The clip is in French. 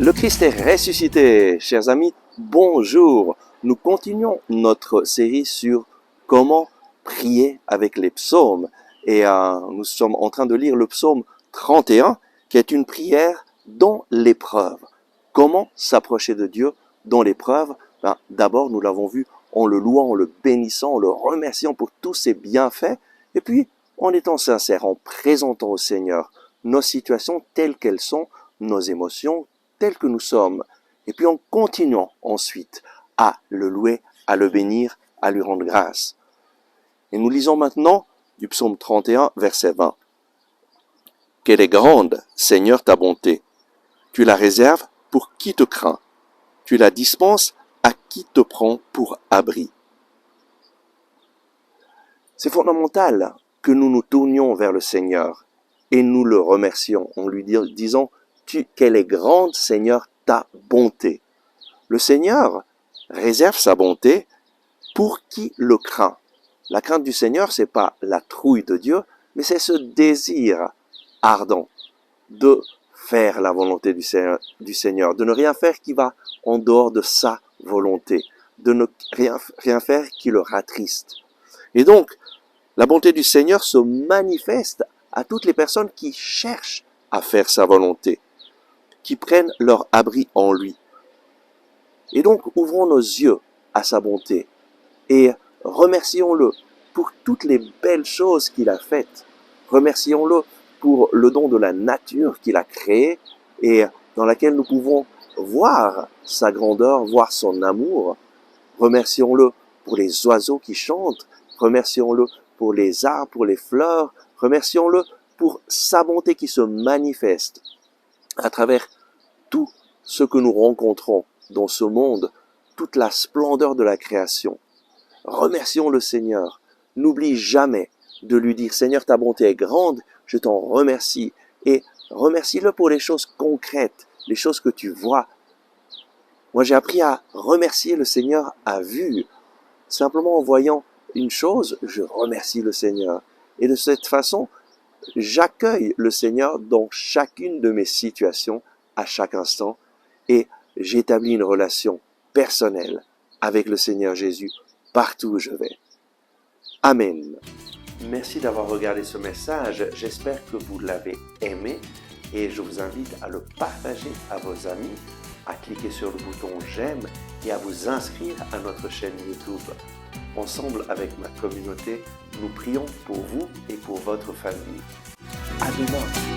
Le Christ est ressuscité, chers amis, bonjour. Nous continuons notre série sur comment prier avec les psaumes. Et nous sommes en train de lire le psaume 31, qui est une prière dans l'épreuve. Comment s'approcher de Dieu dans l'épreuve? D'abord, nous l'avons vu en le louant, en le bénissant, en le remerciant pour tous ses bienfaits. Et puis, en étant sincère, en présentant au Seigneur nos situations telles qu'elles sont, nos émotions telles que nous sommes. Et puis en continuant ensuite à le louer, à le bénir, à lui rendre grâce. Et nous lisons maintenant du psaume 31, verset 20. Quelle est grande, Seigneur, ta bonté. Tu la réserves pour qui te craint. Tu la dispenses à qui te prend pour abri. C'est fondamental que nous nous tournions vers le Seigneur et nous le remercions en lui disant quelle est grande, Seigneur, ta bonté. Le Seigneur réserve sa bonté pour qui le craint. La crainte du Seigneur, c'est pas la trouille de Dieu, mais c'est ce désir ardent de faire la volonté du Seigneur, de ne rien faire qui va en dehors de sa volonté, de ne rien faire qui le rattriste. Et donc, la bonté du Seigneur se manifeste à toutes les personnes qui cherchent à faire sa volonté, qui prennent leur abri en lui. Et donc, ouvrons nos yeux à sa bonté et remercions-le pour toutes les belles choses qu'il a faites. Remercions-le pour le don de la nature qu'il a créée et dans laquelle nous pouvons voir sa grandeur, voir son amour. Remercions-le pour les oiseaux qui chantent. Remercions-le pour les arbres, pour les fleurs. Remercions-le pour sa bonté qui se manifeste à travers tout ce que nous rencontrons dans ce monde, toute la splendeur de la création. Remercions le Seigneur. N'oublie jamais de lui dire, Seigneur, ta bonté est grande, je t'en remercie. Et remercie-le pour les choses concrètes, les choses que tu vois. Moi, j'ai appris à remercier le Seigneur à vue. Simplement en voyant une chose, je remercie le Seigneur. Et de cette façon, j'accueille le Seigneur dans chacune de mes situations, à chaque instant, et j'établis une relation personnelle avec le Seigneur Jésus partout où je vais. Amen. Merci d'avoir regardé ce message. J'espère que vous l'avez aimé et je vous invite à le partager à vos amis, à cliquer sur le bouton j'aime et à vous inscrire à notre chaîne YouTube. Ensemble avec ma communauté, nous prions pour vous et pour votre famille. À demain.